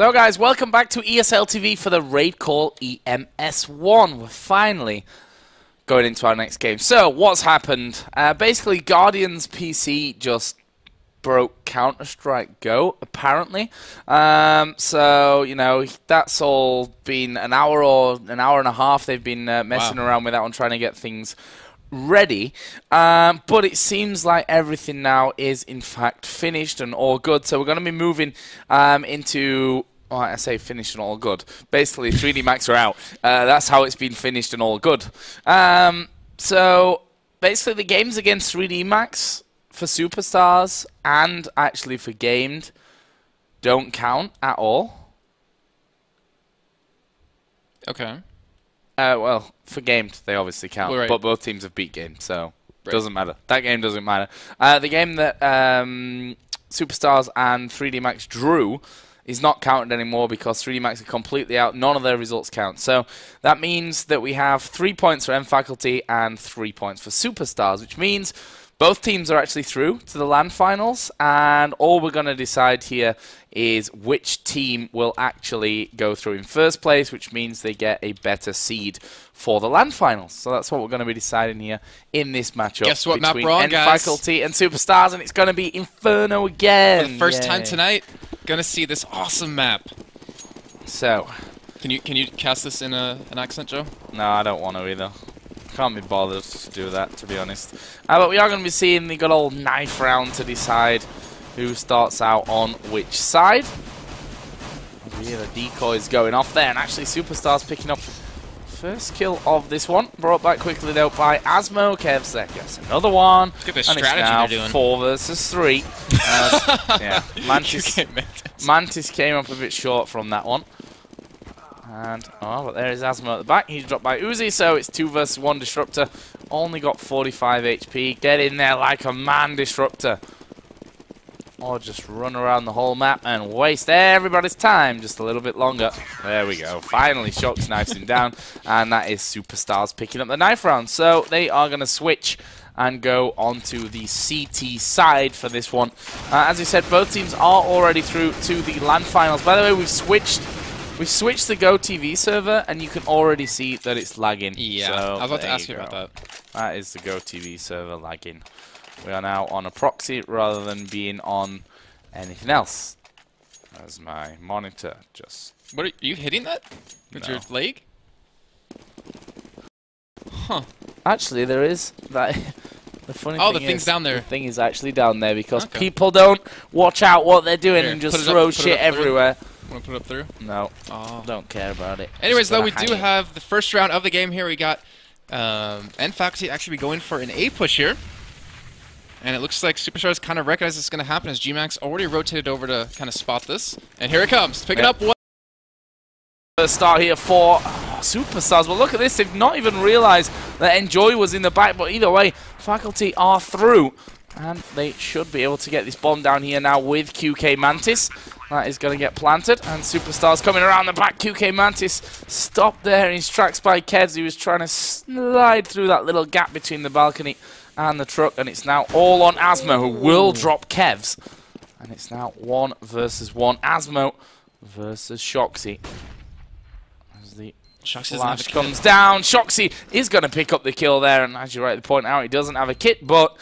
So guys, welcome back to ESL TV for the RaidCall EMS1. We're finally going into our next game. So, what's happened? Basically, Guardian's PC just broke Counter-Strike Go, apparently. So, you know, that's all been an hour or an hour and a half they've been messing around with that one, trying to get things ready. But it seems like everything now is, in fact, finished and all good. So we're going to be moving into... Well, I say finished and all good. Basically, 3D Max are out. That's how it's been finished and all good. So, basically, the games against 3D Max for SuperstarS and actually for Gamed don't count at all. Okay. Well, for Gamed, they obviously count. Right. But both teams have beat Gamed, so it doesn't matter. That game doesn't matter. The game that SuperstarS and 3D Max drew is not counted anymore because 3D Max are completely out. None of their results count. So that means that we have 3 points for M Faculty and 3 points for SuperstarS, which means both teams are actually through to the LAN finals, and all we're going to decide here is which team will actually go through in first place, which means they get a better seed for the LAN finals. So that's what we're going to be deciding here in this matchup. Guess what map between we're on, guys? Faculty and SuperstarS, and it's going to be Inferno again. For the first time tonight, gonna see this awesome map. So, can you cast this in an accent, Joe? No, I don't want to either. Can't be bothered to do that, to be honest. But we are going to be seeing the good old knife round to decide who starts out on which side. Yeah, the decoy's going off there, and actually SuperstarS picking up first kill of this one. Brought back quickly though by Asmo. Kev's there gets another one. Look at the and strategy it's now they're doing. 4 versus 3. Yeah, Mantis came up a bit short from that one. And, oh, but there is Asmo at the back. He's dropped by Uzi, so it's 2 versus 1 Disruptor. Only got 45 HP. Get in there like a man, Disruptor. Or just run around the whole map and waste everybody's time just a little bit longer. There we go. Finally, Shox knifes him down. And that is SuperstarS picking up the knife round. So they are going to switch and go onto the CT side for this one. As I said, both teams are already through to the LAN finals. By the way, we've switched the Go TV server, and you can already see that it's lagging. Yeah, so I was about to ask you about that. That is the Go TV server lagging. We are now on a proxy rather than being on anything else. As my monitor just... What are you hitting that? With your leg? Huh. Actually, there is that... The funny oh, thing the thing's down there. The thing is actually down there because people don't watch out what they're doing and just throw shit everywhere. Want to put it up through? No. Oh. Don't care about it. Anyways, though, we do have the first round of the game here. We got N Faculty actually going for an A push here. And it looks like SuperstarS kind of recognized this is going to happen as G-Max already rotated over to kind of spot this. And here it comes. Picking up one. First start here for SuperstarS. Well, look at this. They've not even realized that Enjoy was in the back. But either way, Faculty are through. And they should be able to get this bomb down here now with QK Mantis. That is going to get planted. And SuperstarS coming around the back. QK Mantis stopped there in his tracks by Keds. He was trying to slide through that little gap between the balcony and the truck. And it's now all on Asmo, who will drop Kevs. And it's now 1 versus 1. Asmo versus Shoxy. As the flash comes down, Shoxy is going to pick up the kill there. And as you rightly point out, he doesn't have a kit, but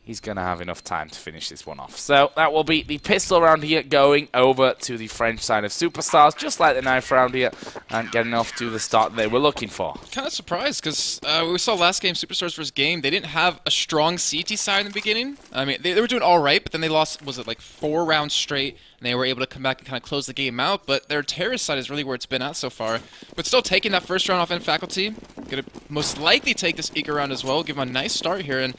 he's going to have enough time to finish this one off. So that will be the pistol round here going over to the French side of SuperstarS, just like the knife round here, and getting off to the start they were looking for. Kind of surprised because we saw last game, SuperstarS versus Game, they didn't have a strong CT side in the beginning. I mean, they were doing all right, but then they lost, was it like 4 rounds straight, and they were able to come back and kind of close the game out. But their terrorist side is really where it's been at so far. But still taking that first round off N Faculty, going to most likely take this eco round as well, give them a nice start here. And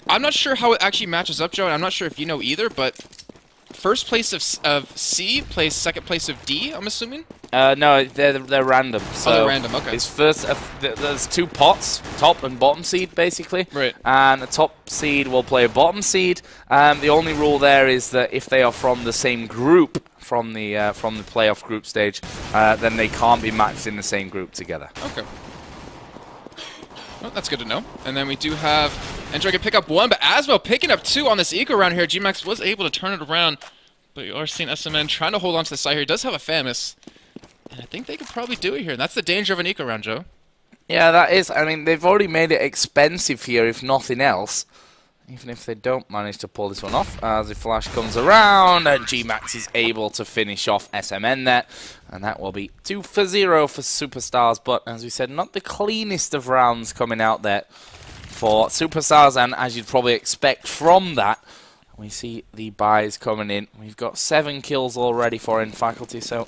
I'm not sure how it actually matches up, Joe, and I'm not sure if you know either, but first place of C plays second place of D, I'm assuming? No, they're random. So they're random, okay. It's first, there's 2 pots, top and bottom seed, basically. Right. And the top seed will play a bottom seed. The only rule there is that if they are from the same group, from the playoff group stage, then they can't be matched in the same group together. Okay. Well, that's good to know. And then we do have Enjoy can pick up 1, but Asmo picking up 2 on this eco round here. G-Max was able to turn it around But you are seeing SMN trying to hold on to the side here. He does have a Famous. And I think they could probably do it here. And that's the danger of an eco round, Joe. Yeah, that is. I mean, they've already made it expensive here, if nothing else. Even if they don't manage to pull this one off, as the flash comes around, and G-Max is able to finish off SMN there. And that will be 2-0 for SuperstarS. But, as we said, not the cleanest of rounds coming out there for SuperstarS. And as you'd probably expect from that, we see the buys coming in. We've got 7 kills already for nFaculty, so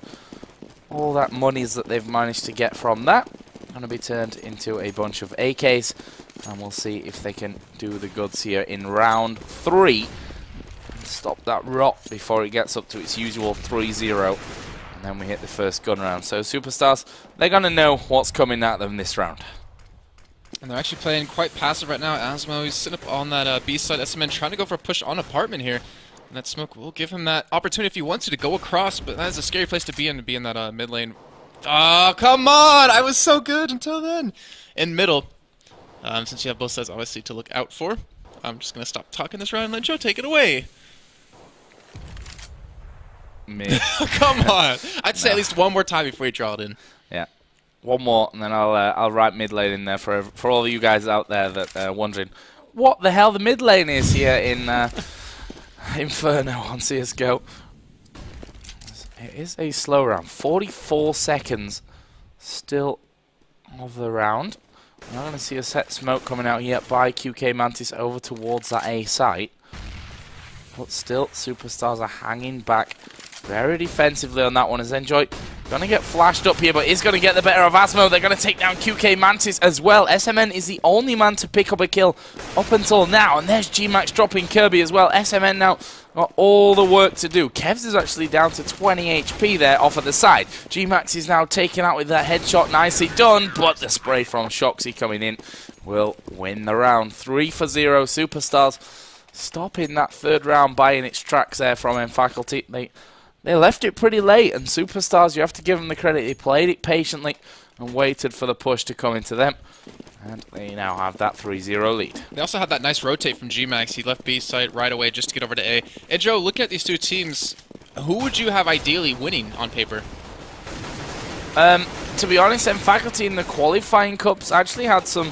all that monies that they've managed to get from that going to be turned into a bunch of AKs, and we'll see if they can do the goods here in round 3 and stop that rot before it gets up to its usual 3-0, and then we hit the first gun round. So SuperstarS, they're going to know what's coming at them this round. And they're actually playing quite passive right now. Asmo is sitting up on that B side. SMN trying to go for a push on apartment here. And that smoke will give him that opportunity if he wants to go across, but that is a scary place to be in that mid lane. Oh, come on! I was so good until then. In middle, since you have both sides obviously to look out for, I'm just going to stop talking this round and let Joe take it away. Me. Come on! I'd say at least one more time before you draw it in. Yeah. One more, and then I'll write mid lane in there for all of you guys out there that are wondering what the hell the mid lane is here in Inferno on CSGO. It is a slow round. 44 seconds still of the round. We're not going to see a set smoke coming out yet by QK Mantis over towards that A site. But still, SuperstarS are hanging back very defensively on that one. As Enjoy going to get flashed up here, but is going to get the better of Asmo. They're going to take down QK Mantis as well. SMN is the only man to pick up a kill up until now. And there's G-Max dropping Kirby as well. SMN now got all the work to do. Kevs is actually down to 20 HP there off at the side. G-Max is now taken out with that headshot. Nicely done, but the spray from Shoxy coming in will win the round. 3-0 SuperstarS. Stopping that third round, buying its tracks there from nFaculty. They left it pretty late, and SuperstarS, you have to give them the credit. They played it patiently and waited for the push to come into them. And they now have that 3-0 lead. They also had that nice rotate from G-Max. He left B site right away just to get over to A. And Joe, look at these two teams. Who would you have ideally winning on paper? To be honest, nFaculty in the qualifying cups actually had some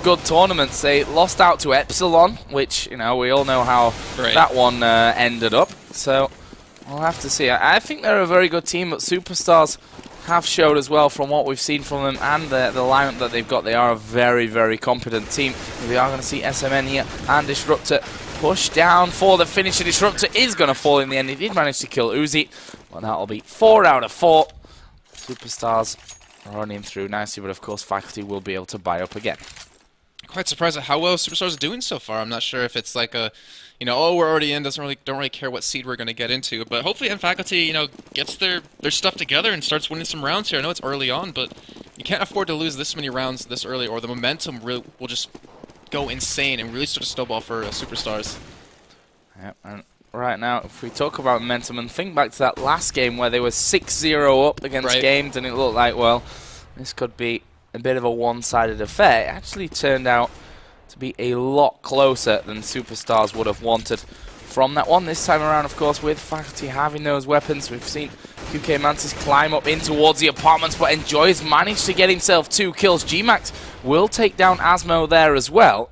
good tournaments. They lost out to Epsilon, which, you know, we all know how that one ended up. So we'll have to see. I think they're a very good team, but SuperstarS have showed as well from what we've seen from them and the lineup that they've got. They are a very, very competent team. We are going to see SMN here and Disruptor push down for the finisher. Disruptor is going to fall in the end. He did manage to kill Uzi, but that will be 4 out of 4. SuperstarS running through nicely, but of course Faculty will be able to buy up again. Quite surprised at how well SuperstarS is doing so far. I'm not sure if it's like a, you know, oh, we're already in, don't really care what seed we're going to get into. But hopefully nFaculty, you know, gets their stuff together and starts winning some rounds here. I know it's early on, but you can't afford to lose this many rounds this early, or the momentum will just go insane and really start to snowball for SuperstarS. Yep, and right now, if we talk about momentum and think back to that last game where they were 6-0 up against Games, and it looked like, well, this could be a bit of a one-sided affair. It actually turned out to be a lot closer than SuperstarS would have wanted from that one. This time around, of course, with Faculty having those weapons, we've seen QK Mantis climb up in towards the apartments, but Enjoy has managed to get himself 2 kills. G-Max will take down Asmo there as well.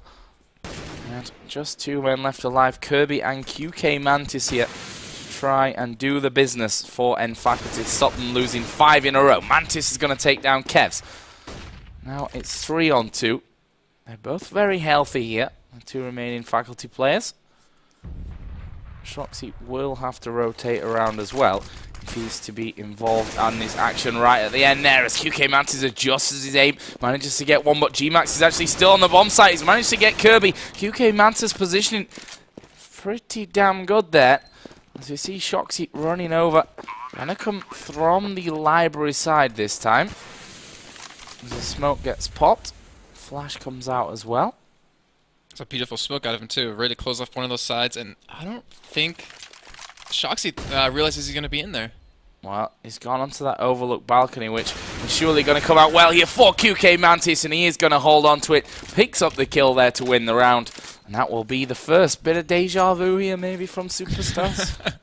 And just 2 men left alive. Kirby and QK Mantis here try and do the business for nFaculty, stop them losing 5 in a row. Mantis is going to take down Kevs. Now it's 3-on-2. They're both very healthy here, the 2 remaining Faculty players. Shoxy will have to rotate around as well if he's to be involved on this action right at the end there, as QK Mantis adjusts his aim, manages to get one, but G-Max is actually still on the bomb site. He's managed to get Kirby. QK Mantis positioning pretty damn good there, as we see Shoxy running over. Gonna come from the library side this time. As the smoke gets popped, flash comes out as well. It's a beautiful smoke out of him too, ready to close off one of those sides, and I don't think Shoxy realizes he's going to be in there. Well, he's gone onto that overlook balcony, which is surely going to come out well here for QK Mantis, and he is going to hold on to it. Picks up the kill there to win the round, and that will be the first bit of deja vu here maybe from SuperstarS.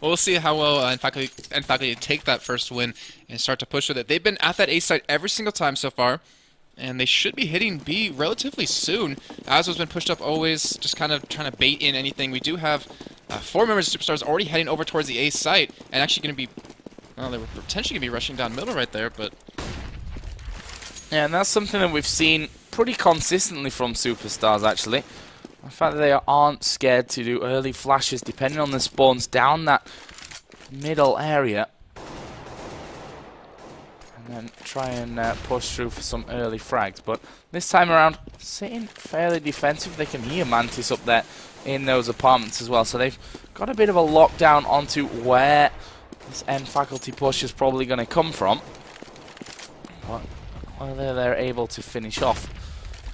Well, we'll see how well faculty take that first win and start to push with it. They've been at that A site every single time so far, and they should be hitting B relatively soon. Asmo's been pushed up always, just kind of trying to bait in anything. We do have 4 members of SuperstarS already heading over towards the A site, and actually going to be, well, they were potentially going to be rushing down middle right there, but... Yeah, and that's something that we've seen pretty consistently from SuperstarS, actually. The fact that they aren't scared to do early flashes, depending on the spawns down that middle area. And then try and push through for some early frags. But this time around, sitting fairly defensive. They can hear Mantis up there in those apartments as well. So they've got a bit of a lockdown onto where this end faculty push is probably going to come from. But whether they're able to finish off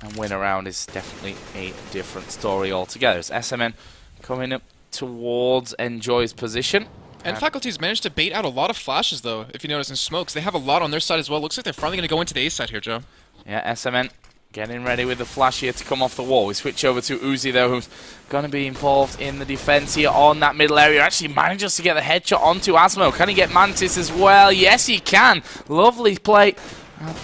and win around is definitely a different story altogether. As SMN coming up towards Enjoy's position. And faculty's managed to bait out a lot of flashes, though, if you notice in smokes. They have a lot on their side as well. Looks like they're finally going to go into the A side here, Joe. Yeah, SMN getting ready with the flash here to come off the wall. We switch over to Uzi, though, who's going to be involved in the defense here on that middle area. Actually manages to get the headshot onto Asmo. Can he get Mantis as well? Yes, he can. Lovely play.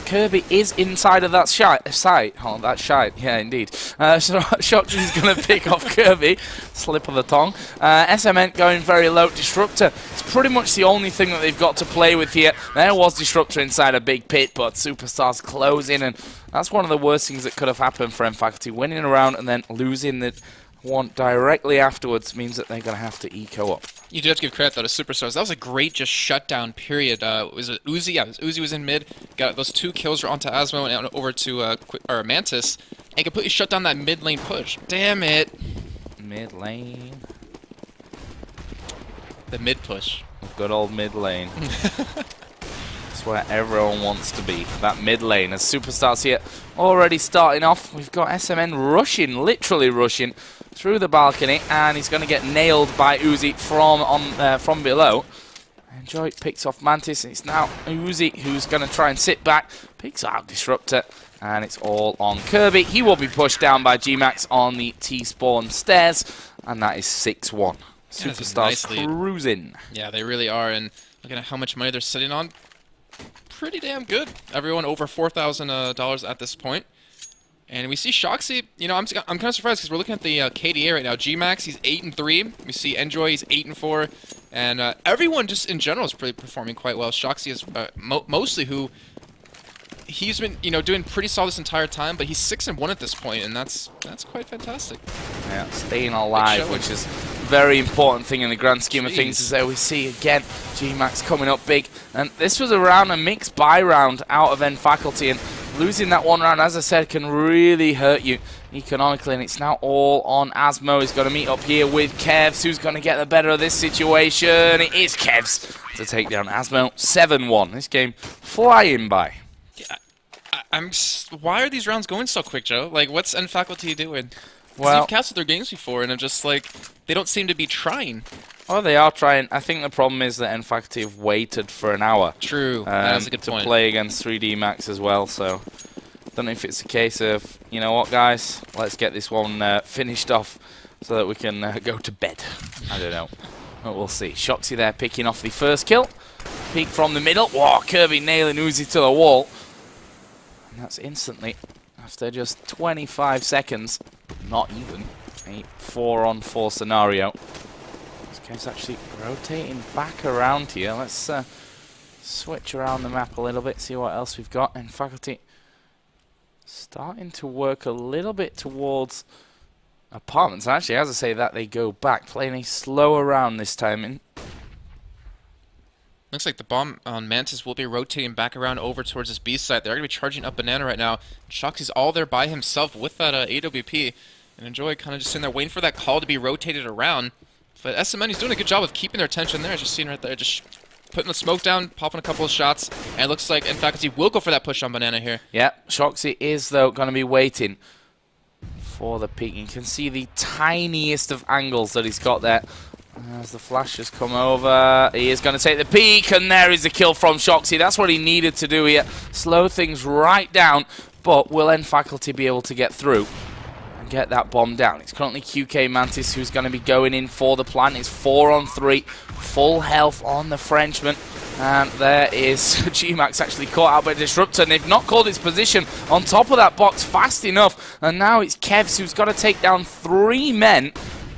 Kirby is inside of that site. Oh, that shite. Yeah, indeed. So Shoxy's going to pick off Kirby. Slip of the tongue. SMN going very low. Disruptor. It's pretty much the only thing that they've got to play with here. There was Disruptor inside a big pit, but SuperstarS closing, and that's one of the worst things that could have happened for M Faculty. Winning around and then losing the one directly afterwards means that they're going to have to eco up. You do have to give credit, though, to SuperstarS. That was a great just shutdown period. Was it Uzi? Yeah, Uzi was in mid. Got those 2 kills onto Asmo and over to Mantis. And completely shut down that mid lane push. Damn it. Mid lane. The mid push. Good old mid lane. That's where everyone wants to be. That mid lane. As SuperstarS here already starting off. We've got SMN rushing, literally rushing through the balcony, and he's going to get nailed by Uzi from below. Enjoy picks off Mantis, and it's now Uzi who's going to try and sit back, picks out Disruptor, and it's all on Kirby. He will be pushed down by G-Max on the T-spawn stairs, and that is 6-1. SuperstarS cruising. Yeah, they really are, and looking at how much money they're sitting on, pretty damn good. Everyone over $4,000 at this point. And we see Shoxy, you know, I'm kind of surprised because we're looking at the KDA right now. G-Max, he's 8-3. We see Enjoy, he's 8-4. And everyone just in general is pretty performing quite well. Shoxy is mostly who he's been, you know, doing pretty solid this entire time, but he's 6-1 at this point, and that's quite fantastic. Yeah, staying alive, which is a very important thing in the grand scheme of things. As there we see again, G-Max coming up big, and this was around a mixed buy round out of N Faculty, and losing that one round, as I said, can really hurt you economically, and it's now all on Asmo. He's going to meet up here with Kevs. Who's going to get the better of this situation? It is Kevs to take down Asmo. 7-1. This game flying by. Yeah, why are these rounds going so quick, Joe? Like, what's N Faculty doing? Well, you've casted their games before, and I'm just like, they don't seem to be trying. Oh, they are trying. I think the problem is that N Faculty have waited for an hour. True, that's a good point. To play against 3D Max as well, so don't know if it's a case of, you know what, guys, let's get this one finished off so that we can go to bed. I don't know. But we'll see. Shoxy there picking off the first kill. Peek from the middle. Whoa, Kirby nailing Uzi to the wall. And that's instantly, after just 25 seconds, not even, a 4-on-4 scenario. This game's actually rotating back around here. Let's switch around the map a little bit, see what else we've got. And Faculty starting to work a little bit towards apartments. Actually, as I say that, they go back, playing a slower round this time. And looks like the bomb on Mantis will be rotating back around over towards this B site. They're going to be charging up Banana right now. Shoxy's all there by himself with that AWP. And Enjoy kind of just sitting there waiting for that call to be rotated around. But SMN, he's doing a good job of keeping their attention there. As you're seeing right there, just putting the smoke down, popping a couple of shots. And it looks like N Faculty will go for that push on Banana here. Yeah, Shoxy is, though, going to be waiting for the peek. You can see the tiniest of angles that he's got there. As the flash has come over, he is going to take the peek, and there is the kill from Shoxy. That's what he needed to do here. Slow things right down, but will N Faculty be able to get through? and get that bomb down. It's currently QK Mantis who's going to be going in for the plant. It's 4 on 3, full health on the Frenchman. And there is G-Max actually caught out by Disruptor, and they've not called his position on top of that box fast enough. And now it's Kevs who's got to take down 3 men.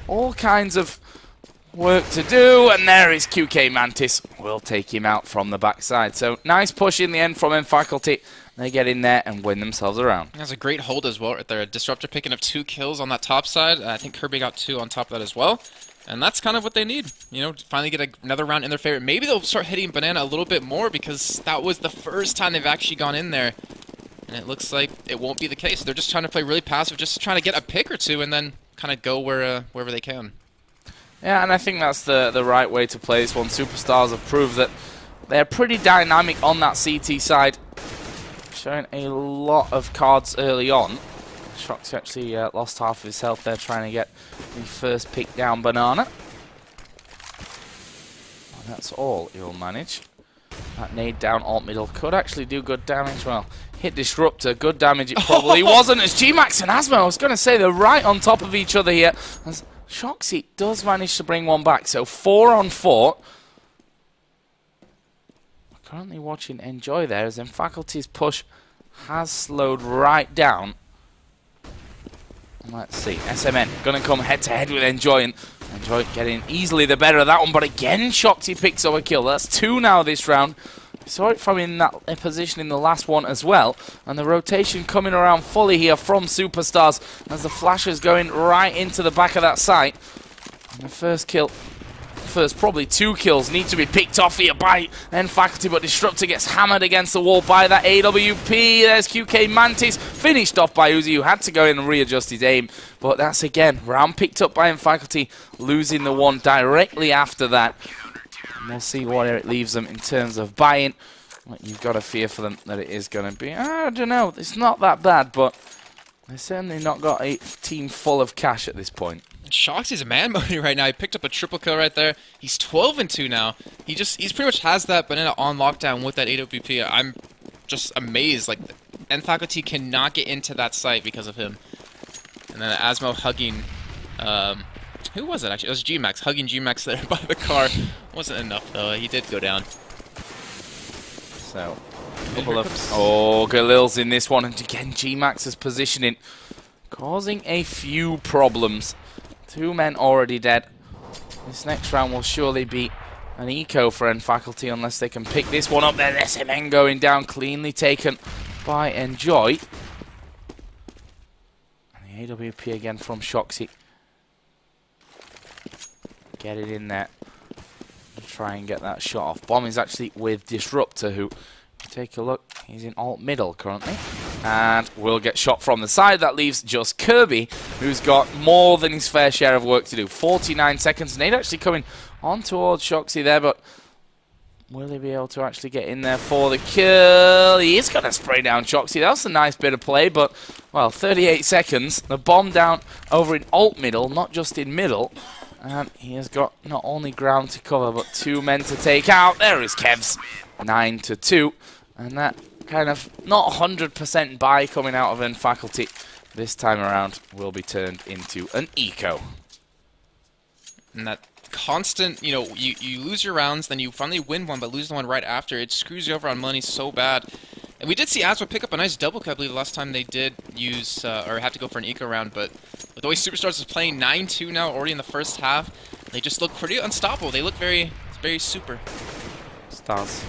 All kinds of work to do, and there is QK Mantis. We'll take him out from the backside. So nice push in the end from Faculty. They get in there and win themselves around. That's a great hold as well right there. Disruptor picking up 2 kills on that top side. I think Kirby got 2 on top of that as well. And that's kind of what they need, you know, to finally get another round in their favor. Maybe they'll start hitting Banana a little bit more because that was the first time they've actually gone in there. And it looks like it won't be the case. They're just trying to play really passive, just trying to get a pick or 2 and then kind of go wherever they can. Yeah, and I think that's the right way to play this one. SuperstarS have proved that they're pretty dynamic on that CT side, showing a lot of cards early on. Shox actually lost half of his health there trying to get the first pick down Banana. And that's all he'll manage. That nade down alt middle could actually do good damage. Well, hit Disruptor, good damage it probably wasn't, as G-Max and Asmo, I was going to say, they're right on top of each other here. As Shoxy does manage to bring one back, so 4 on 4. We're currently watching Enjoy there, as Faculty's push has slowed right down. Let's see, SMN going to come head-to-head with Enjoy, and Enjoy getting easily the better of that one, but again, Shoxy picks up a kill. That's 2 now this round. We saw it from in that position in the last one as well, and the rotation coming around fully here from SuperstarS as the flashes going right into the back of that site. And the first kill, probably 2 kills need to be picked off here by Faculty, but Disruptor gets hammered against the wall by that AWP. There's QK Mantis, finished off by Uzi, who had to go in and readjust his aim. But that's again, round picked up by Faculty, losing the one directly after that. And we'll see where it leaves them in terms of buy-in. Well, you've got to fear for them that it is going to be, I don't know, it's not that bad, but they've certainly not got a team full of cash at this point. Shox is man mode right now. He picked up a triple kill right there. He's 12-2 now. He's pretty much has that Banana on lockdown with that AWP. I'm just amazed. Like, Faculty cannot get into that site because of him. And then Asmo hugging. Who was it actually? It was G-Max hugging G-Max there by the car. Wasn't enough though. He did go down. So, Galil's in this one, and again G-Max's positioning causing a few problems. 2 men already dead. This next round will surely be an eco for Faculty unless they can pick this one up. There's SMN going down, cleanly taken by Enjoy. And the AWP again from Shoxy. Get it in there. Try and get that shot off. Bomb is actually with Disruptor, who, take a look, he's in alt middle currently. And will get shot from the side. That leaves just Kirby, who's got more than his fair share of work to do. 49 seconds. Nade actually coming on towards Shoxy there, but will he be able to actually get in there for the kill? He is going to spray down Shoxy. That was a nice bit of play, but, well, 38 seconds. The bomb down over in alt middle, not just in middle. And he has got not only ground to cover, but 2 men to take out. There is Kevs. 9-2. And that kind of not 100% buy coming out of Faculty this time around will be turned into an eco. And that constant, you know, you lose your rounds, then you finally win one, but lose the one right after. It screws you over on money so bad. And we did see Asmo pick up a nice double kill, I believe, the last time they did use, or have to go for an eco round, but with the way SuperstarS is playing 9-2 now, already in the first half, they just look pretty unstoppable. They look very super. Stars.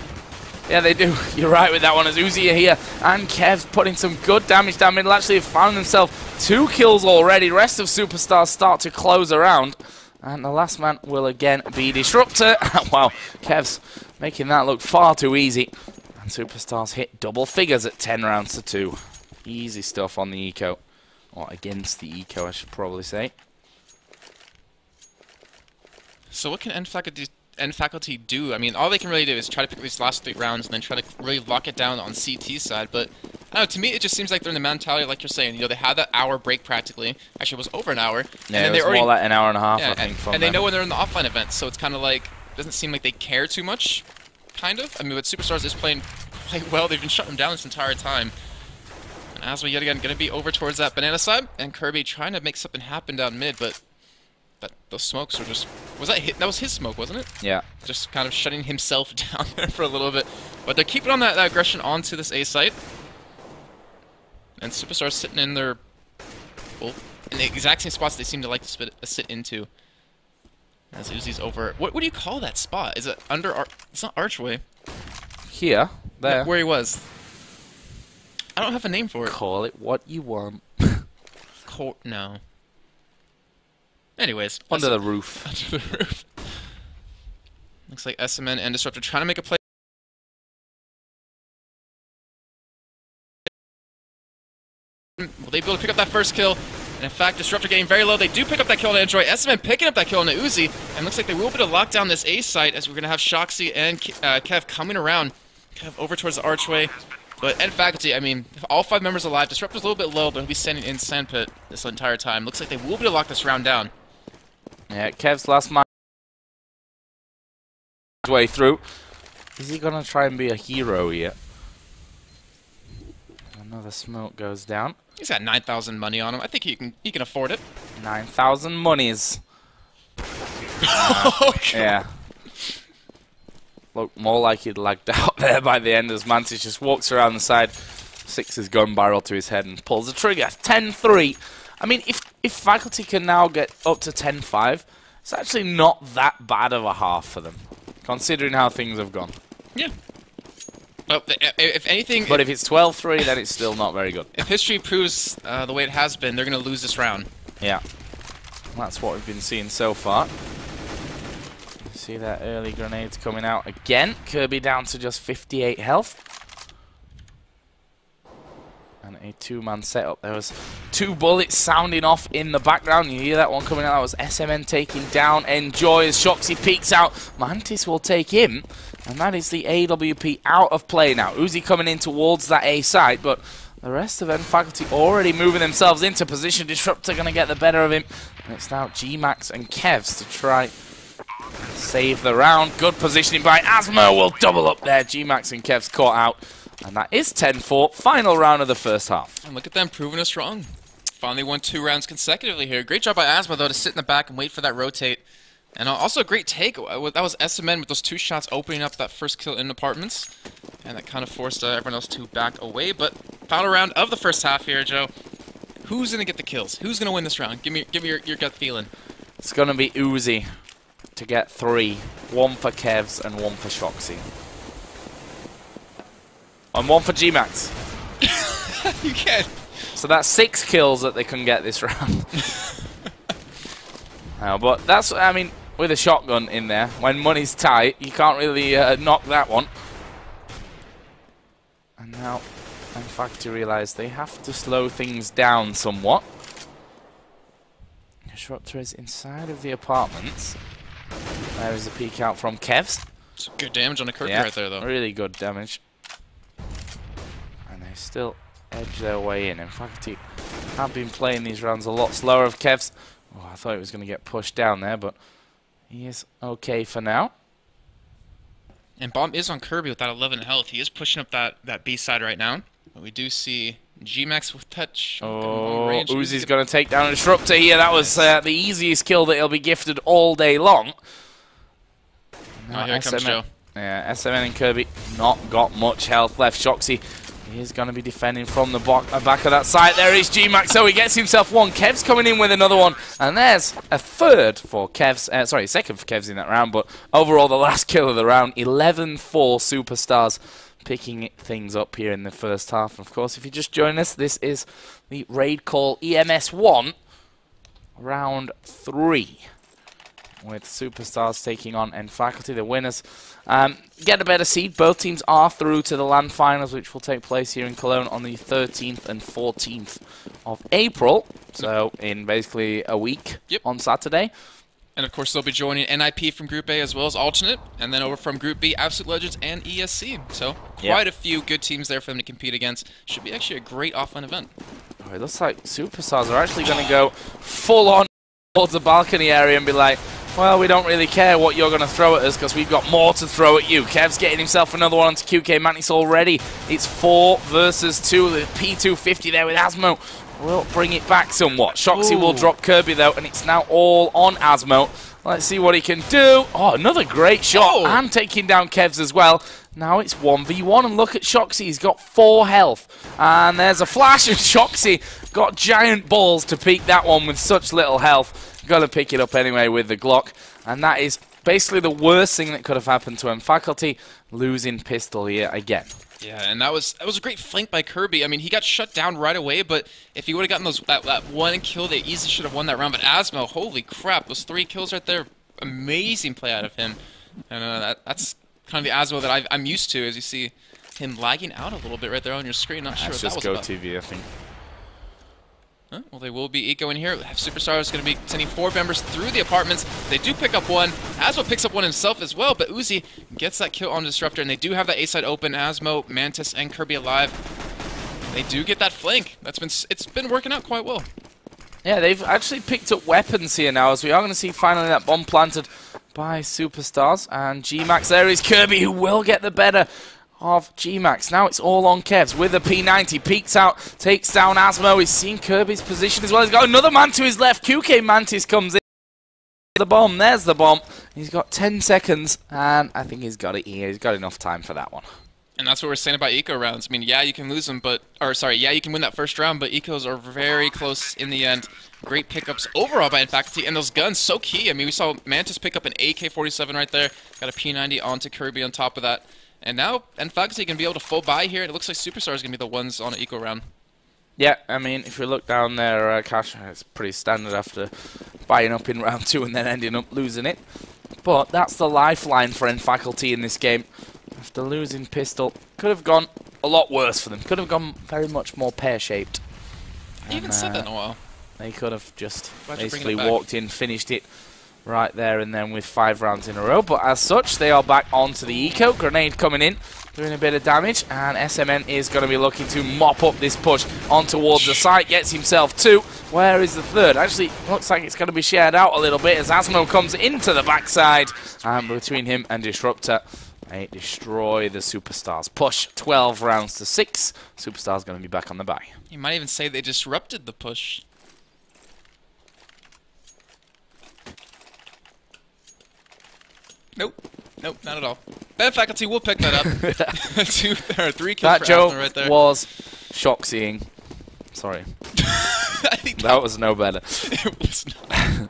Yeah, they do. You're right with that one, as Uzi here and Kev's putting some good damage down middle. Actually, have found themselves 2 kills already. Rest of SuperstarS start to close around. And the last man will again be Disruptor. Wow, Kev's making that look far too easy. And SuperstarS hit double figures at 10-2. Easy stuff on the eco. Or against the eco, I should probably say. So what can Faculty do? I mean, all they can really do is try to pick these last 3 rounds and then try to really lock it down on CT side. But I don't know, to me, it just seems like they're in the mentality, like you're saying. You know, they had that hour break practically. Actually, it was over an hour. Yeah, and it was more like an hour and a half, yeah, I think. And they know when they're in the offline event, so it's kind of like, doesn't seem like they care too much, kind of. I mean, but SuperstarS is playing quite well. They've been shutting them down this entire time. And Asma yet again going to be over towards that banana side, and Kirby trying to make something happen down mid, but those smokes were just... Was that that was his smoke, wasn't it? Yeah. Just kind of shutting himself down there for a little bit. But they're keeping on that aggression onto this A site. And SuperstarS sitting in their... Well, in the exact same spots they seem to like to sit into. As Uzi's over... What do you call that spot? Is it under... It's not Archway. Here. There. Where he was. I don't have a name for it. Call it what you want. No. Anyways. Under the roof. Under the roof. Looks like SMN and Disruptor trying to make a play. Will they be able to pick up that first kill? And in fact, Disruptor getting very low. They do pick up that kill on Android. SMN picking up that kill on the Uzi. And looks like they will be able to lock down this A site as we're going to have Shoxy and Kev coming around. Kev over towards the Archway. But Ed Faculty, I mean, if all 5 members alive, Disruptor's a little bit low, but he'll be standing in Sandpit this entire time. Looks like they will be able to lock this round down. Yeah, Kev's last man way through. Is he gonna try and be a hero here? Another smoke goes down. He's got 9,000 money on him. I think he can afford it. 9,000 monies. Oh, yeah. Look more like he'd lagged out there by the end as Mantis just walks around the side, sticks his gun barrel to his head and pulls the trigger. 10-3. I mean, if Faculty can now get up to 10-5, it's actually not that bad of a half for them, considering how things have gone. Yeah. Well, if anything... But if it's 12-3, then it's still not very good. If history proves the way it has been, they're going to lose this round. Yeah. That's what we've been seeing so far. See that early grenades coming out again. Kirby down to just 58 health. And a 2-man setup. There was 2 bullets sounding off in the background. You hear that one coming out. That was SMN taking down Enjoy as Shoxy peeks out. Mantis will take him. And that is the AWP out of play now. Uzi coming in towards that A site, but the rest of them Faculty already moving themselves into position. Disruptor going to get the better of him. And it's now G-Max and Kevs to try save the round. Good positioning by Asmo. Will double up there. G-Max and Kev's caught out. And that is 10-4. Final round of the first half. And look at them proving us wrong. Finally won 2 rounds consecutively here. Great job by Asmo, though, to sit in the back and wait for that rotate. And also a great take. That was SMN with those 2 shots opening up that first kill in apartments. And that kind of forced everyone else to back away. But final round of the first half here, Joe. Who's going to get the kills? Who's going to win this round? Give me your gut feeling. It's going to be Uzi to get 3. 1 for Kevs and 1 for Shoxy. And 1 for G-Max. You can. So that's 6 kills that they can get this round. But that's, I mean, with a shotgun in there, when money's tight, you can't really knock that one. And now, in fact, you realise they have to slow things down somewhat. Disruptor is inside of the apartments. There is a peek out from Kevs. Some good damage on a curtain right there, though. Really good damage. And they still edge their way in. In fact, he have been playing these rounds a lot slower of Kevs. Oh, I thought he was going to get pushed down there, but he is okay for now. And Bomb is on Kirby with that 11 health. He is pushing up that B side right now. But we do see G-Max with touch. Oh, Uzi's going to take down a Disruptor here. That was the easiest kill that he'll be gifted all day long. Now here comes Joe. Yeah, SMN and Kirby not got much health left. Shoxy is going to be defending from the back of that site. There is G-Max, so he gets himself 1. Kev's coming in with another one, and there's a third for Kev's, second for Kev's in that round, but overall the last kill of the round, 11-4 SuperstarS, picking things up here in the first half. Of course, if you just join us, this is the RaidCall EMS 1, round 3. With SuperstarS taking on Faculty, the winners. Get a better seed. Both teams are through to the LAN finals, which will take place here in Cologne on the 13th and 14th of April. So in basically a week on Saturday. And of course, they'll be joining NIP from Group A as well as Alternate. And then over from Group B, Absolute Legends and ESC. So quite a few good teams there for them to compete against. Should be actually a great offline event. Oh, it looks like SuperstarS are actually going to go full on towards the balcony area and be like, Well, we don't really care what you're going to throw at us because we've got more to throw at you. Kev's getting himself another one onto QK Mantis already. It's 4 versus 2. The P250 there with Asmo will bring it back somewhat. Shoxy will drop Kirby though, and it's now all on Asmo. Let's see what he can do. Oh, another great shot, and taking down Kev's as well. Now it's 1v1, and look at Shoxy. He's got 4 health. And there's a flash, and Shoxy got giant balls to peek that one with such little health. Got to pick it up anyway with the Glock. And that is basically the worst thing that could have happened to him. Faculty losing pistol here again. Yeah, and that was a great flank by Kirby. I mean, he got shut down right away, but if he would have gotten that one kill, they easily should have won that round. But Asmo, holy crap, those 3 kills right there, amazing play out of him. And that's kind of the Asmo that I'm used to, as you see him lagging out a little bit right there on your screen. Not sure what that was about. That's just Go TV, I think. Huh? Well, they will be eco in here. SuperstarS is going to be sending 4 members through the apartments. They do pick up one. Asmo picks up one himself as well, but Uzi gets that kill on Disruptor, and they do have that A side open. Asmo, Mantis, and Kirby alive. They do get that flank. It's been working out quite well. Yeah, they've actually picked up weapons here now, as we are going to see finally that bomb planted by SuperstarS. And G-Max, there is Kirby, who will get the better of G-Max. Now it's all on Kevs with a P90. Peeks out, takes down Asmo. He's seen Kirby's position as well. He's got another man to his left. QK Mantis comes in. The bomb, there's the bomb. He's got 10 seconds, and I think he's got it here. He's got enough time for that one. And that's what we're saying about eco rounds. I mean, yeah, you can lose them, yeah, you can win that first round, but ecos are very close in the end. Great pickups overall by Faculty, and those guns, so key. I mean, we saw Mantis pick up an AK-47 right there, got a P90 onto Kirby on top of that. And now, Faculty can be able to full buy here, and it looks like SuperstarS is going to be the ones on an eco round. Yeah, I mean, if you look down there, Cash, it's pretty standard after buying up in round 2 and then ending up losing it. But that's the lifeline for Faculty in this game. After losing pistol, could have gone a lot worse for them. Could have gone very much more pear-shaped. I haven't said that in a while. They could have just basically walked in, finished it right there and then with 5 rounds in a row. But as such, they are back onto the eco. Grenade coming in, doing a bit of damage. And SMN is going to be looking to mop up this push on towards the site. Gets himself 2. Where is the third? Actually, looks like it's going to be shared out a little bit as Asmo comes into the backside. And between him and Disruptor, they destroy the SuperstarS push. 12 rounds to 6. SuperstarS going to be back on the bye. You might even say they disrupted the push. Nope. Nope, not at all. Bad Faculty will pick that up. 2 or 3 kills that for joke right there. was shock-seeing. Sorry. That was no better. It was not.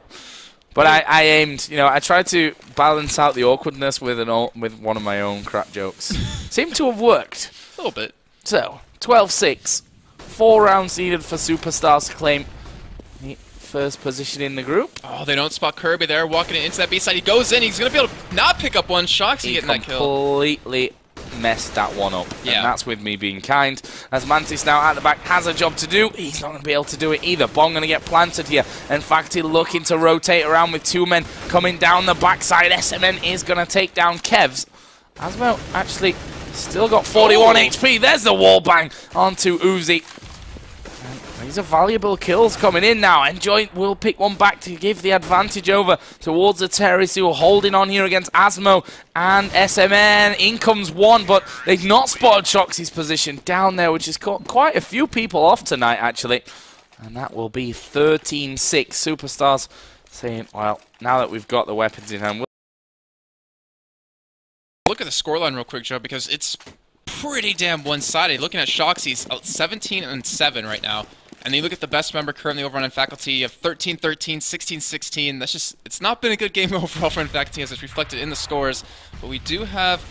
But I aimed, you know, I tried to balance out the awkwardness with one of my own crap jokes. Seemed to have worked. A little bit. So, 12-6. 4 rounds needed for SuperstarS to claim the first position in the group. Oh, they don't spot Kirby there, walking it into that B side. He goes in, he's going to be able to not pick up one. Shoxy getting that kill. Completely messed that one up. Yeah. And that's with me being kind. As Mantis now at the back has a job to do, he's not going to be able to do it either. Bomb going to get planted here. And Faculty looking to rotate around with 2 men coming down the backside. SMN is going to take down Kevs. Asmo actually still got 41 HP. There's the wall bang onto Uzi. These are valuable kills coming in now. Enjoy will pick one back to give the advantage over towards the terrorists who are holding on here against Asmo and SMN. In comes one, but they've not spotted Shoxy's position down there, which has caught quite a few people off tonight, actually. And that will be 13-6. SuperstarS saying, well, now that we've got the weapons in hand, look at the scoreline real quick, Joe, because it's pretty damn one-sided. Looking at Shoxy's 17-7 right now. And then you look at the best member currently over on Faculty of 13-13, 16-16. That's just, it's not been a good game overall for Faculty as it's reflected in the scores. But we do have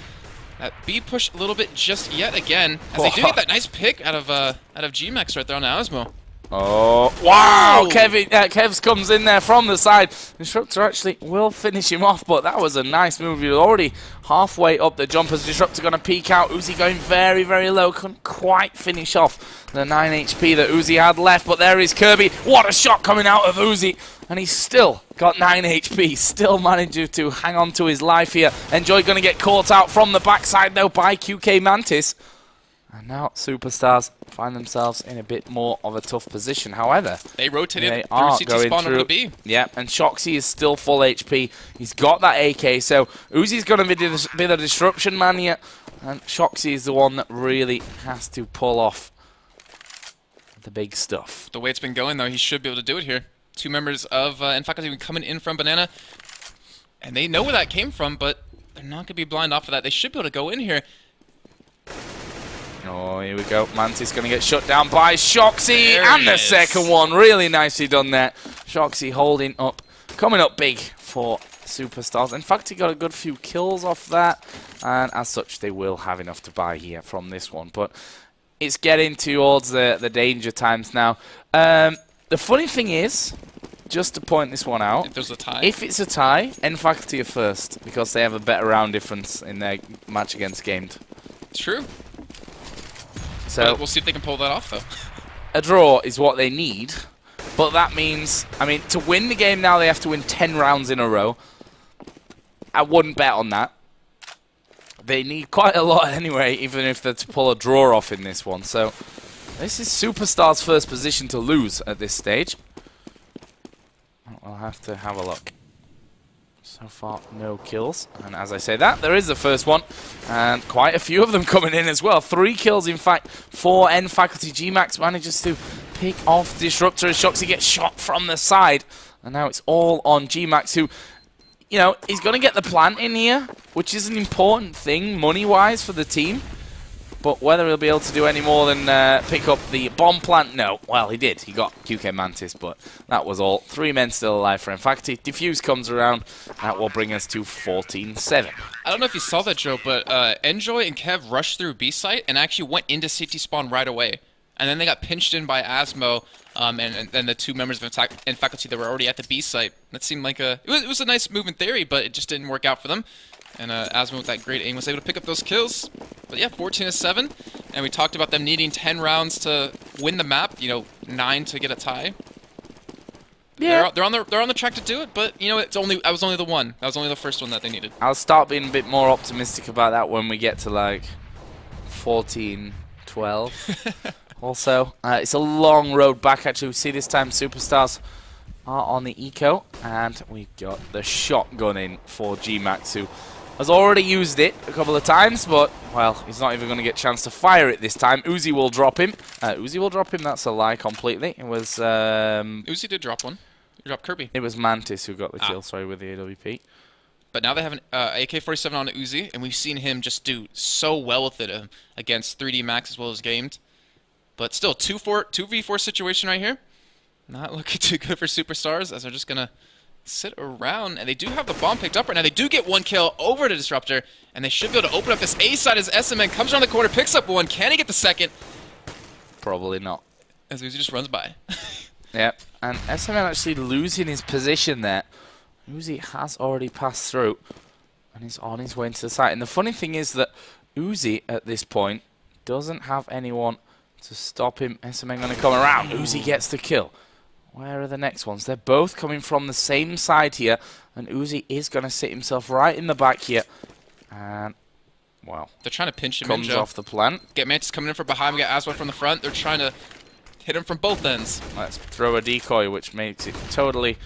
that B push a little bit just yet again, as they do get that nice pick out of G-Max right there on Asmo. Oh, wow! Kevs comes in there from the side. Disruptor actually will finish him off, but that was a nice move. He was already halfway up the jumpers. Disruptor going to peek out. Uzi going very, very low. Couldn't quite finish off the 9 HP that Uzi had left, but there is Kirby. What a shot coming out of Uzi. And he's still got 9 HP. Still managing to hang on to his life here. Enjoy going to get caught out from the backside, though, by QK Mantis. And now SuperstarS find themselves in a bit more of a tough position. However, they rotated they through are CT going spawn through. over to B. Yeah, and Shoxy is still full HP. He's got that AK, so Uzi's going to be the disruption man here. And Shoxy is the one that really has to pull off the big stuff. The way it's been going, though, he should be able to do it here. 2 members of Faculty have been coming in from Banana, and they know where that came from, but they're not going to be blind off of that. They should be able to go in here. Oh, here we go. Mantis going to get shut down by Shoxy, There and he the is. second one. Really nicely done there. Shoxy holding up, coming up big for SuperstarS. In fact, he got a good few kills off that, and as such, they will have enough to buy here from this one. But it's getting towards the danger times now. The funny thing is, just to point this one out, If there's a tie. if it's a tie, Faculty are first, because they have a better round difference in their match against Gamed. True. So We'll see if they can pull that off, though. a draw is what they need, but that means, I mean, to win the game now, they have to win 10 rounds in a row. I wouldn't bet on that. They need quite a lot anyway, even if they're to pull a draw off in this one. So this is SuperstarS' first position to lose at this stage. I'll have to have a look. So far, no kills. And as I say that, there is the first one. And quite a few of them coming in as well. 3 kills, in fact, for Faculty. G-Max manages to pick off Disruptor as Shoxy gets shot from the side. And now it's all on G-Max, who, you know, he's going to get the plant in here, which is an important thing money-wise for the team. But whether he'll be able to do any more than pick up the bomb plant, no. Well, he did. He got QK Mantis, but that was all. 3 men still alive for Faculty. Diffuse comes around. That will bring us to 14-7. I don't know if you saw that, Joe, but Enjoy and Kev rushed through B site and actually went into CT spawn right away. And then they got pinched in by Asmo and then the 2 members of Faculty that were already at the B site. That seemed like it was a nice move in theory, but it just didn't work out for them. And Asmo with that great aim was able to pick up those kills. But yeah, 14-7. And we talked about them needing 10 rounds to win the map. You know, 9 to get a tie. Yeah. They're on the track to do it, but you know, that was only the one. That was only the first one that they needed. I'll start being a bit more optimistic about that when we get to like 14-12 also. It's a long road back actually. We see this time SuperstarS are on the eco, and we've got the shotgun in for G-Max, who has already used it a couple of times, but, well, he's not even going to get a chance to fire it this time. Uzi will drop him. Uzi will drop him, that's a lie completely. It was... Uzi did drop one. He dropped Kirby. It was Mantis who got the kill, sorry, with the AWP. But now they have an AK-47 on Uzi, and we've seen him just do so well with it against 3D Max as well as Gamed. But still, 2v4 situation right here. Not looking too good for SuperstarS, as they're just going to sit around. And they do have the bomb picked up right now. They do get 1 kill over to Disruptor, and they should be able to open up this A side as SMN comes around the corner, picks up 1. Can he get the second? Probably not. As Uzi just runs by. Yep, and SMN actually losing his position there. Uzi has already passed through, and he's on his way into the site. And the funny thing is that Uzi, at this point, doesn't have anyone to stop him. SMN going to come around. Uzi gets the kill. Where are the next ones? They're both coming from the same side here, and Uzi is going to sit himself right in the back here. And, well, they're trying to pinch him in, comes Joe. off the plant. Get Mantis coming in from behind. We got Aswa from the front. They're trying to hit him from both ends. Let's throw a decoy, which makes it totally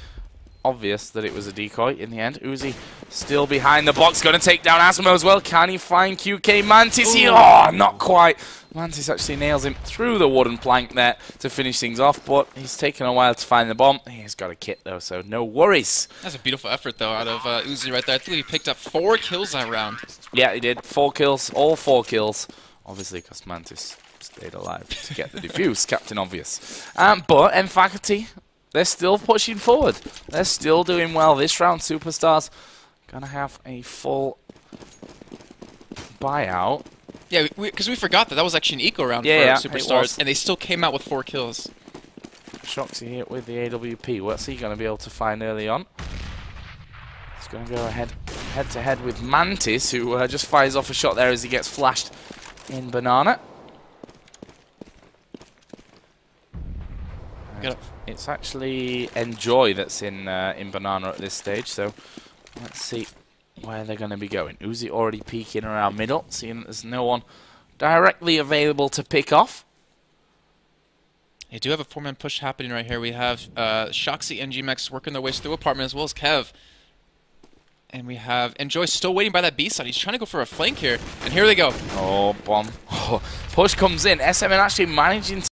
obvious that it was a decoy in the end. Uzi still behind the box, going to take down Asmo as well. Can he find QK Mantis here? Oh, not quite. Mantis actually nails him through the wooden plank there to finish things off, but he's taken a while to find the bomb. He's got a kit though, so no worries. That's a beautiful effort though out of Uzi right there. I think he picked up 4 kills that round. Yeah, he did. 4 kills, all 4 kills. Obviously, because Mantis stayed alive to get the defuse, Captain Obvious. But Faculty, they're still pushing forward. They're still doing well this round. SuperstarS gonna have a full buyout. Yeah, because we forgot that was actually an eco round for SuperstarS, and they still came out with 4 kills. Shoxy here with the AWP. What's he going to be able to find early on? He's going to go head-to-head with Mantis, who just fires off a shot there as he gets flashed in Banana. It's actually Enjoy that's in Banana at this stage, so let's see where they're going to be going. Uzi already peeking around middle, seeing that there's no one directly available to pick off. They do have a 4-man push happening right here. We have Shoxy and G-Max working their ways through apartment, as well as Kev. And we have Enjoy still waiting by that B side. He's trying to go for a flank here. And here they go. Oh, bomb. Oh, push comes in. SMN actually managing to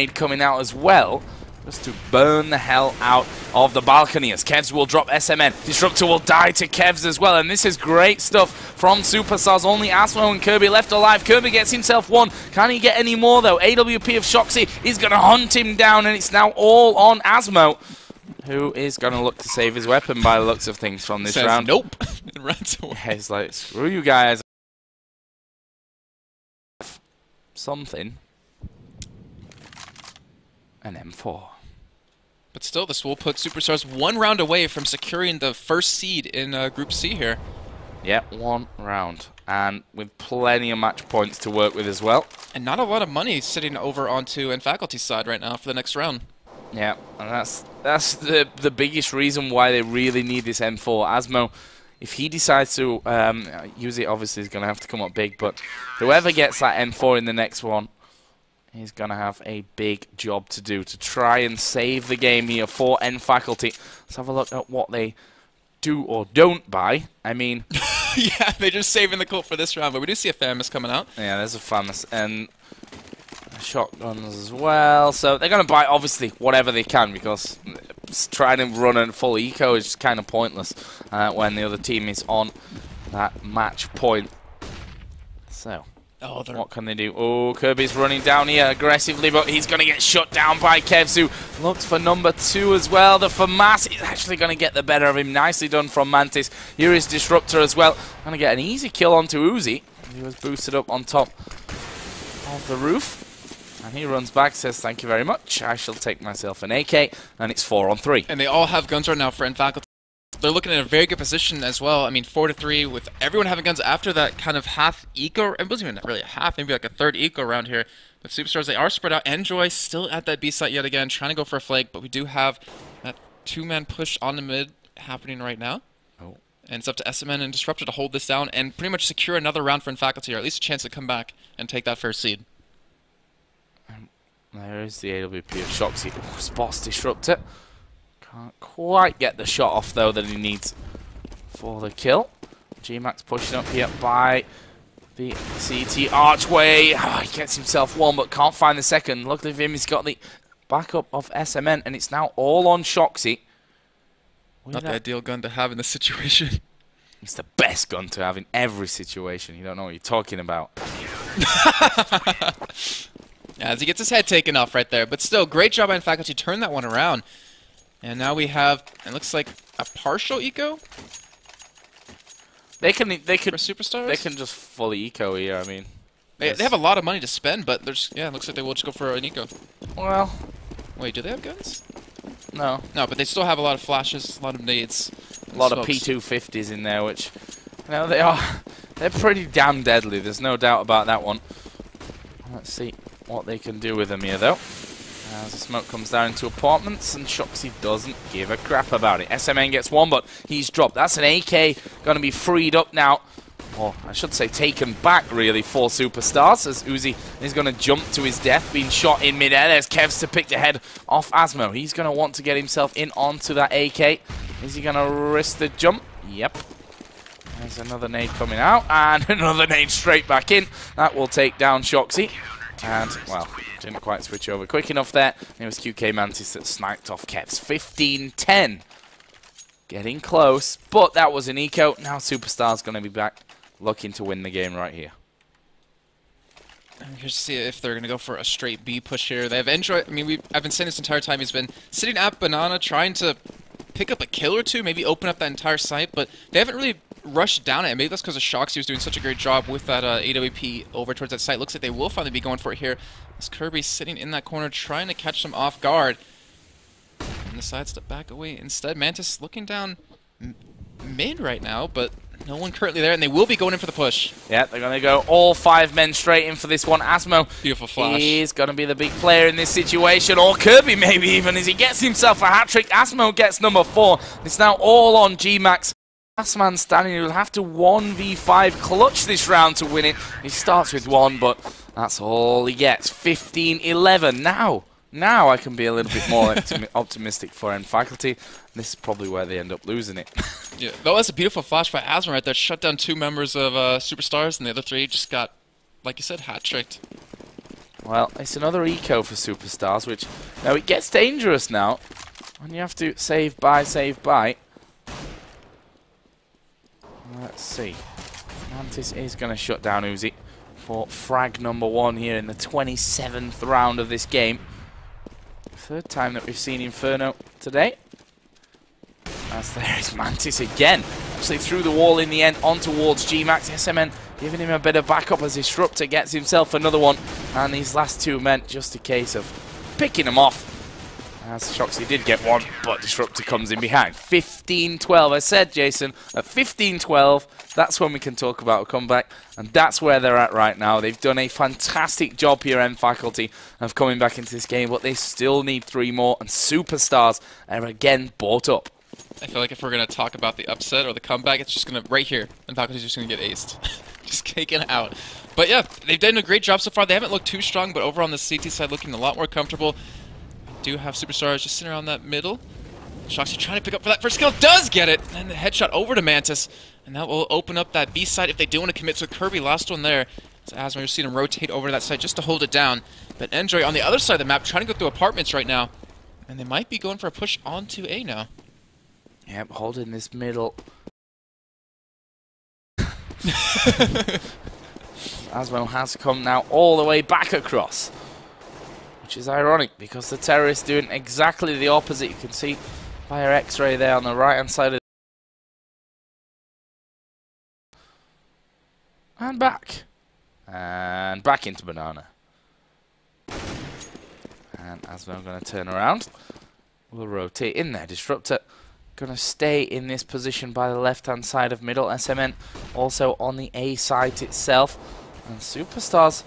coming out as well, just to burn the hell out of the balcony as Kevs will drop SMN. Disruptor will die to Kevs as well, and this is great stuff from SuperstarS. Only Asmo and Kirby left alive. Kirby gets himself one. Can he get any more though? AWP of Shoxy is going to hunt him down, and it's now all on Asmo, who is going to look to save his weapon by the looks of things from this round. Nope. And runs away. Yeah, he's like, screw you guys. Something. An M4. But still, this will put SuperstarS 1 round away from securing the first seed in Group C here. Yeah, 1 round. And with plenty of match points to work with as well. And not a lot of money sitting over onto N-Faculty's side right now for the next round. Yeah, and that's the biggest reason why they really need this M4. Asmo, if he decides to use it, obviously he's going to have to come up big. But whoever gets that M4 in the next one, he's going to have a big job to do to try and save the game here for N-Faculty. Let's have a look at what they do or don't buy. I mean... yeah, they're just saving the colt for this round, but we do see a Famous coming out. Yeah, there's a Famous, and shotguns as well. So they're going to buy, obviously, whatever they can, because trying to run a full eco is just kind of pointless when the other team is on that match point. So... oh, what can they do? Oh, Kirby's running down here aggressively, but he's going to get shut down by Kevs, who looks for number 2 as well. The FAMAS is actually going to get the better of him. Nicely done from Mantis. Here is Disruptor as well. Going to get an easy kill onto Uzi. He was boosted up on top of the roof. And he runs back, says, thank you very much. I shall take myself an AK, and it's 4 on 3. And they all have guns right now for N-Faculty. They're looking at a very good position as well. I mean, 4-3 with everyone having guns after that kind of half eco. It wasn't even really a half, maybe like a third eco round here. But SuperstarS, they are spread out. Enjoy still at that B site yet again, trying to go for a flank. But we do have that 2-man push on the mid happening right now. Oh. And it's up to SMN and Disruptor to hold this down and pretty much secure another round for N-Faculty, or at least a chance to come back and take that first seed. There is the AWP of Shoxy. Oh, spots Disruptor. Can't quite get the shot off, though, that he needs for the kill. G-Max pushing up here by the CT archway. Oh, he gets himself one, but can't find the second. Luckily for him, he's got the backup of SMN, and it's now all on Shoxy. Not the ideal gun to have in this situation. It's the best gun to have in every situation. You don't know what you're talking about. As he gets his head taken off right there. But still, great job by N-Faculty. Turn that one around. And now we have, it looks like a partial eco. They can for SuperstarS. They can just fully eco here. I mean, they have a lot of money to spend, but there's it looks like they will just go for an eco. Well, wait, do they have guns? No. No, but they still have a lot of flashes, a lot of nades, a lot of P250s in there, which they're pretty damn deadly. There's no doubt about that one. Let's see what they can do with them here, though. As the smoke comes down into apartments, and Shoxy doesn't give a crap about it. SMN gets one, but he's dropped. That's an AK going to be freed up now. Or I should say taken back, really, for SuperstarS, as Uzi is going to jump to his death, being shot in midair. There's Kevs to pick the head off Asmo. He's going to want to get himself in onto that AK. Is he going to risk the jump? Yep. There's another nade coming out, and another nade straight back in. That will take down Shoxy. And, well, didn't quite switch over quick enough there. It was QK Mantis that sniped off Kevs. 15-10. Getting close, but that was an eco. Now SuperstarS going to be back looking to win the game right here. Here's to see if they're going to go for a straight B push here. They have Enjoy. I mean, I've been saying this entire time, he's been sitting at Banana trying to pick up a kill or two, maybe open up that entire site, but they haven't really rushed down it. Maybe that's because of Shoxy was doing such a great job with that AWP over towards that site. Looks like they will finally be going for it here. As Kirby's sitting in that corner trying to catch them off guard. And decides to back away instead. Mantis looking down mid right now, but no one currently there, and they will be going in for the push. Yeah, they're going to go all 5 men straight in for this one. Asmo, beautiful flash. He's going to be the big player in this situation, or Kirby maybe even, as he gets himself a hat-trick. Asmo gets number 4. It's now all on G-Max. last man standing. He'll have to 1v5 clutch this round to win it. He starts with 1, but that's all he gets. 15-11. Now I can be a little bit more optimistic for End Faculty. This is probably where they end up losing it. Yeah, that was a beautiful flash by Asma right there. Shut down 2 members of SuperstarS, and the other 3 just got, like you said, hat-tricked. Well, it's another eco for SuperstarS, which now it gets dangerous now. And you have to save by. Let's see. Mantis is going to shut down Uzi for frag number 1 here in the 27th round of this game. 3rd time that we've seen Inferno today. As there is Mantis again. Actually through the wall in the end on towards G-Max. SMN giving him a bit of backup as Disruptor gets himself another one. And these last 2 men, just a case of picking them off. As Shoxy did get 1, but Disruptor comes in behind. 15-12. I said, Jason, at 15-12, that's when we can talk about a comeback. And that's where they're at right now. They've done a fantastic job here, End Faculty, of coming back into this game. But they still need 3 more. And SuperstarS are again bought up. I feel like if we're going to talk about the upset or the comeback, it's just going to, right here, End Faculty's just going to get aced. Just taken out. But yeah, they've done a great job so far. They haven't looked too strong, but over on the CT side, looking a lot more comfortable. Do have SuperstarS just sitting around that middle. Shoxy trying to pick up for that first kill, does get it! And the headshot over to Mantis. And that will open up that B side if they do want to commit. So Kirby, last one there. So Asma, you're seeing him rotate over to that side just to hold it down. But Enjoy on the other side of the map, trying to go through apartments right now. And they might be going for a push onto A now. Yep, holding this middle. Asmo has come now all the way back across. Which is ironic, because the terrorists doing exactly the opposite. You can see via X-ray there on the right-hand side of and back. And back into Banana. And Asmo going to turn around. We'll rotate in there. Disruptor going to stay in this position by the left-hand side of middle. SMN also on the A site itself. And SuperstarS,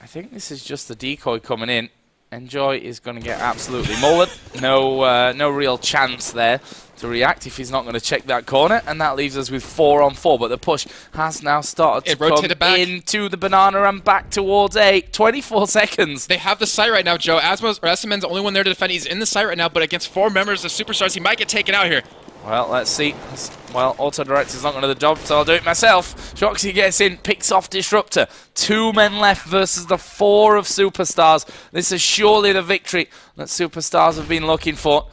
I think this is just the decoy coming in. Enjoy is going to get absolutely mullered. No real chance there to react if he's not going to check that corner. And that leaves us with 4 on 4. But the push has now started to come back into the Banana and back towards A. 24 seconds. They have the site right now, Joe. SMN's the only one there to defend. He's in the site right now, but against 4 members of SuperstarS, he might get taken out here. Well, let's see. Well, Auto Director's not going to do the job, so I'll do it myself. Shoxy gets in, picks off Disruptor. 2 men left versus the 4 of SuperstarS. This is surely the victory that SuperstarS have been looking for.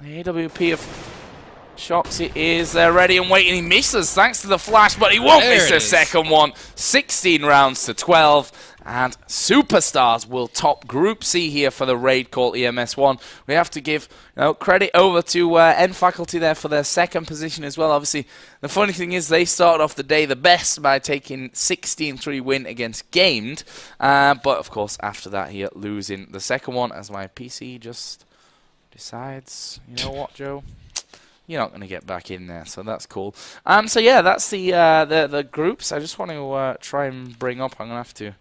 The AWP of Shoxy is there ready and waiting. He misses thanks to the flash, but he won't miss the second one. 16 rounds to 12. And SuperstarS will top Group C here for the RaidCall EMS1. We have to give credit over to End Faculty there for their 2nd position as well. Obviously, the funny thing is they started off the day the best by taking 16-3 win against Gamed. But, of course, after that here, losing the 2nd one as my PC just decides, you know what, Joe? You're not going to get back in there, so that's cool. So, yeah, that's the groups. I just want to try and bring up. I'm going to have to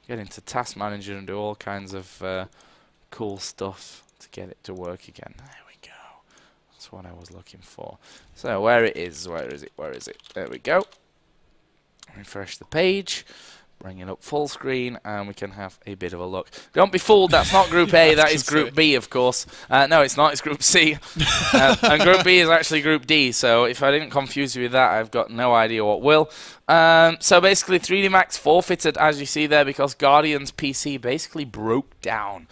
get into Task Manager and do all kinds of cool stuff to get it to work again. There we go. That's what I was looking for. So where it is, where is it? There we go. Refresh the page. Bring it up full screen, and we can have a bit of a look. Don't be fooled, that's not Group A, that is Group B, of course. No, it's not, it's Group C. And Group B is actually Group D, so if I didn't confuse you with that, I've got no idea what will. So basically, 3D Max forfeited, as you see there, because Guardian's PC basically broke down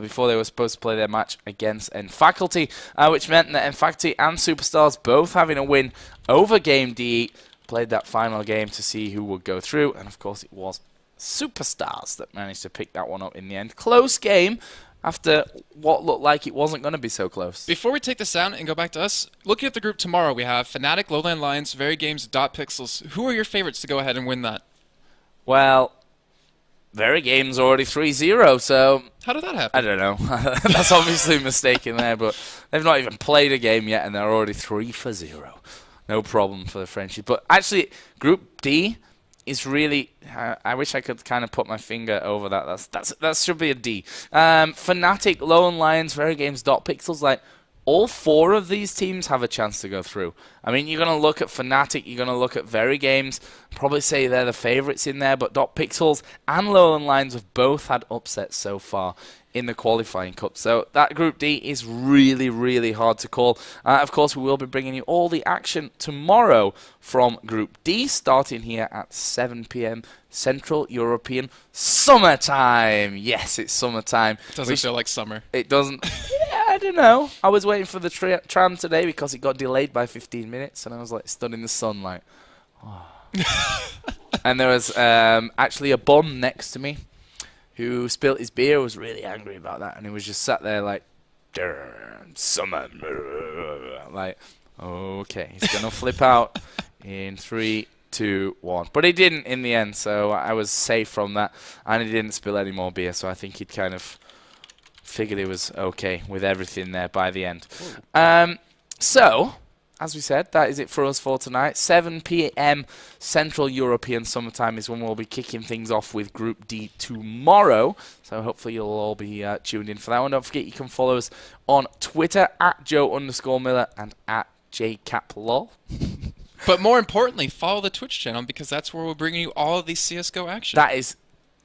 before they were supposed to play their match against End Faculty, which meant that End Faculty and SuperstarS both having a win over Game D. Played that final game to see who would go through, and of course it was SuperstarS that managed to pick that one up in the end. Close game after what looked like it wasn't going to be so close. Before we take this down and go back to us, looking at the group tomorrow, we have Fnatic, Lowland Lions, Very Games, Dot Pixels. Who are your favorites to go ahead and win that? Well, Very Games already 3-0, so how did that happen? I don't know. That's obviously a mistake in there, but they've not even played a game yet, and they're already 3-0. No problem for the Frenchies. But actually, Group D is really... I wish I could kind of put my finger over that. That should be a D. Fnatic, Lone Lions, Very Games, Dot Pixels, like, all 4 of these teams have a chance to go through. I mean, you're going to look at Fnatic, you're going to look at Very Games, probably say they're the favourites in there, but Dot Pixels and Lowland Lines have both had upsets so far in the qualifying cup. So that Group D is really, really hard to call. Of course, we will be bringing you all the action tomorrow from Group D, starting here at 7 p.m. Central European Summertime. Yes, it's summertime. Doesn't feel like summer. It doesn't. Yeah, I don't know. I was waiting for the tram today because it got delayed by 15 minutes, and I was like stood in the sun like, oh. And there was actually a bum next to me who spilt his beer, was really angry about that, and he was just sat there like, summer, like, okay, he's gonna flip out in 3, 2, 1. But he didn't in the end, so I was safe from that, and he didn't spill any more beer, so I think he'd kind of figured he was okay with everything there by the end. So, as we said, that is it for us for tonight. 7 p.m. Central European Summertime is when we'll be kicking things off with Group D tomorrow. So hopefully you'll all be tuned in for that one. Don't forget you can follow us on Twitter at Joe_Miller and at JCaplol. But more importantly, follow the Twitch channel because that's where we're bringing you all of these CSGO action. That is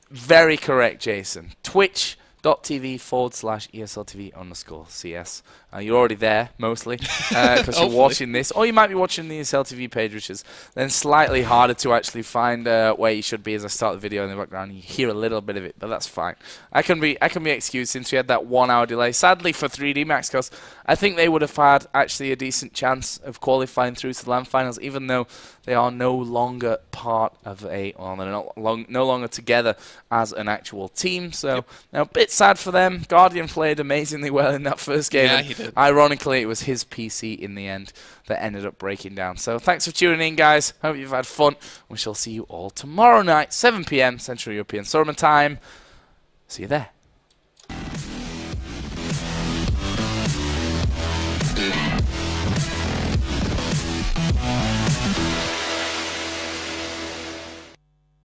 very correct, Jason. Twitch.tv/ESLTV_CS. You're already there, mostly, because you're watching this. Or you might be watching the ESLTV page, which is then slightly harder to actually find where you should be as I start the video in the background. You hear a little bit of it, but that's fine. I can be excused since we had that 1-hour delay. Sadly for 3D Max, because I think they would have had actually a decent chance of qualifying through to the LAN finals, even though they are no longer part of a, well, they're no longer together as an actual team. So, now a bit sad for them. Guardian played amazingly well in that first game. Yeah, he did. Ironically, it was his PC in the end that ended up breaking down. So thanks for tuning in, guys. Hope you've had fun. We shall see you all tomorrow night, 7 p.m. Central European Summer Time. See you there.